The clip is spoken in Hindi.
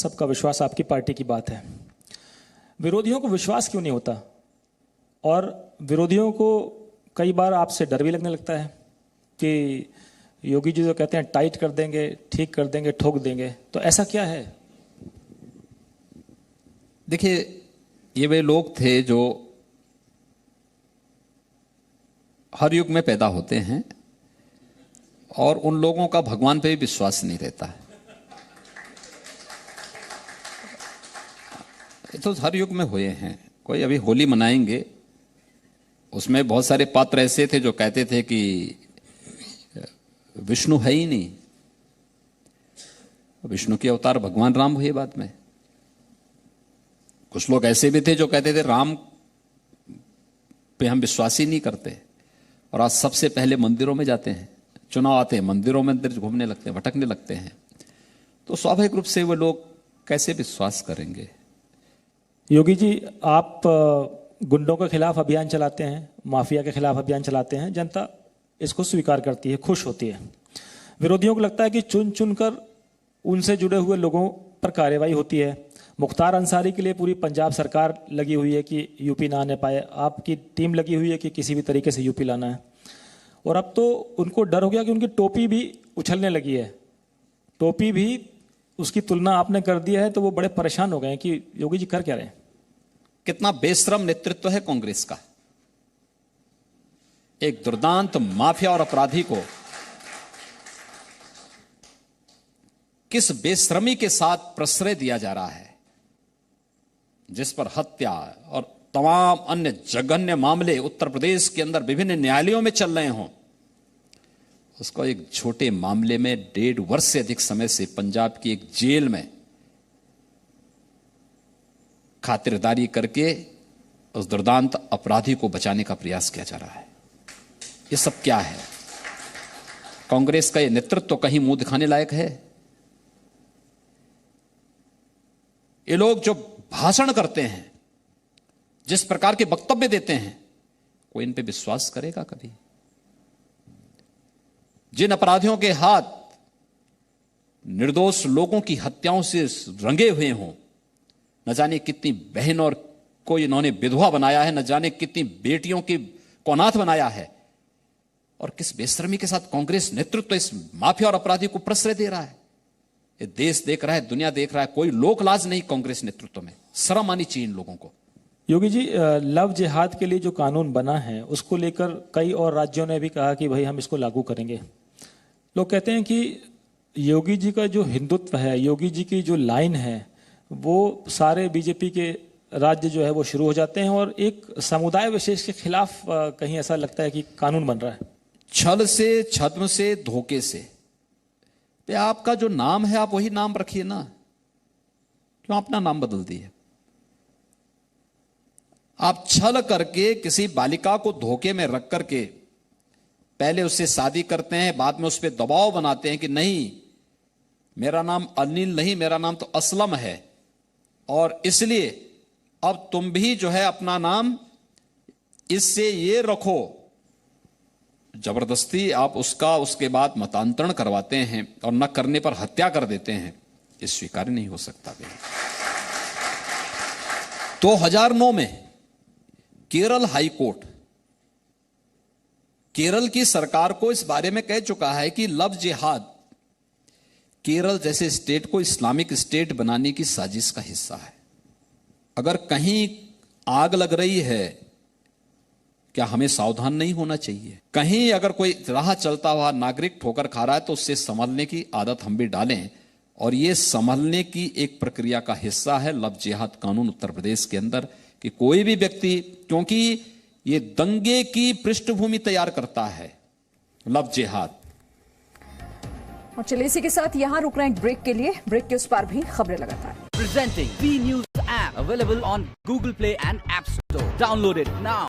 सबका विश्वास आपकी पार्टी की बात है। विरोधियों को विश्वास क्यों नहीं होता? और विरोधियों को कई बार आपसे डर भी लगने लगता है कि योगी जी जो कहते हैं टाइट कर देंगे, ठीक कर देंगे, ठोक देंगे, तो ऐसा क्या है? देखिए, ये वे लोग थे जो हर युग में पैदा होते हैं और उन लोगों का भगवान पे भी विश्वास नहीं रहता है। ये तो हर युग में हुए हैं। कोई अभी होली मनाएंगे, उसमें बहुत सारे पात्र ऐसे थे जो कहते थे कि विष्णु है ही नहीं, विष्णु के अवतार भगवान राम हुए बाद में। कुछ लोग ऐसे भी थे जो कहते थे राम पे हम विश्वास ही नहीं करते, और आज सबसे पहले मंदिरों में जाते हैं, चुनाव आते हैं मंदिरों में अंदर घूमने लगते हैं, भटकने लगते हैं। तो स्वाभाविक रूप से वो लोग कैसे विश्वास करेंगे? योगी जी, आप गुंडों के खिलाफ अभियान चलाते हैं, माफिया के खिलाफ अभियान चलाते हैं, जनता इसको स्वीकार करती है, खुश होती है। विरोधियों को लगता है कि चुन चुन कर उनसे जुड़े हुए लोगों पर कार्रवाई होती है। मुख्तार अंसारी के लिए पूरी पंजाब सरकार लगी हुई है कि यूपी ना आने पाए, आपकी टीम लगी हुई है कि किसी भी तरीके से यूपी लाना है। और अब तो उनको डर हो गया कि उनकी टोपी भी उछलने लगी है, टोपी भी उसकी तुलना आपने कर दी है, तो वो बड़े परेशान हो गए हैं कि योगी जी कर क्या रहे हैं। कितना बेशरम नेतृत्व है कांग्रेस का। एक दुर्दांत माफिया और अपराधी को किस बेशर्मी के साथ प्रश्रय दिया जा रहा है, जिस पर हत्या और तमाम अन्य जघन्य मामले उत्तर प्रदेश के अंदर विभिन्न न्यायालयों में चल रहे हों, उसको एक छोटे मामले में 1.5 वर्ष से अधिक समय से पंजाब की एक जेल में खातिरदारी करके उस दुर्दांत अपराधी को बचाने का प्रयास किया जा रहा है। ये सब क्या है? कांग्रेस का ये नेतृत्व तो कहीं मुंह दिखाने लायक है? ये लोग जो भाषण करते हैं, जिस प्रकार के वक्तव्य देते हैं, कोई इन पे विश्वास करेगा कभी? जिन अपराधियों के हाथ निर्दोष लोगों की हत्याओं से रंगे हुए हों, न जाने कितनी बहन और को इन्होंने विधवा बनाया है, न जाने कितनी बेटियों की को अनाथ बनाया है, और किस बेशर्मी के साथ कांग्रेस नेतृत्व इस माफिया और अपराधी को प्रश्रय दे रहा है। ये देश देख रहा है, दुनिया देख रहा है, कोई लोक लाज नहीं कांग्रेस नेतृत्व में। शर्म आनी चाहिए इन लोगों को। योगी जी, लव जिहाद के लिए जो कानून बना है उसको लेकर कई और राज्यों ने भी कहा कि भाई हम इसको लागू करेंगे। लोग कहते हैं कि योगी जी का जो हिंदुत्व है, योगी जी की जो लाइन है, वो सारे बीजेपी के राज्य जो है वो शुरू हो जाते हैं और एक समुदाय विशेष के खिलाफ कहीं ऐसा लगता है कि कानून बन रहा है। छल से, छद्म से, धोखे से। आपका जो नाम है आप वही नाम रखिए ना, क्यों अपना नाम बदल दिए? आप छल करके किसी बालिका को धोखे में रख करके पहले उससे शादी करते हैं, बाद में उस पर दबाव बनाते हैं कि नहीं मेरा नाम अनिल नहीं, मेरा नाम तो असलम है, और इसलिए अब तुम भी जो है अपना नाम इससे ये रखो। जबरदस्ती आप उसका उसके बाद मतांतरण करवाते हैं और न करने पर हत्या कर देते हैं। ये स्वीकार नहीं हो सकता। 2009 में केरल हाई कोर्ट केरल की सरकार को इस बारे में कह चुका है कि लव जिहाद केरल जैसे स्टेट को इस्लामिक स्टेट बनाने की साजिश का हिस्सा है। अगर कहीं आग लग रही है, क्या हमें सावधान नहीं होना चाहिए? कहीं अगर कोई राह चलता हुआ नागरिक ठोकर खा रहा है तो उससे संभलने की आदत हम भी डालें, और ये संभलने की एक प्रक्रिया का हिस्सा है लव जिहाद कानून उत्तर प्रदेश के अंदर, कि कोई भी व्यक्ति, क्योंकि ये दंगे की पृष्ठभूमि तैयार करता है लव जिहाद। और चलिए इसी के साथ यहां रुक रहे हैं ब्रेक के लिए। ब्रेक के उस पार भी खबरें लगातार। Presenting V News app available on Google Play and App Store. Download it now.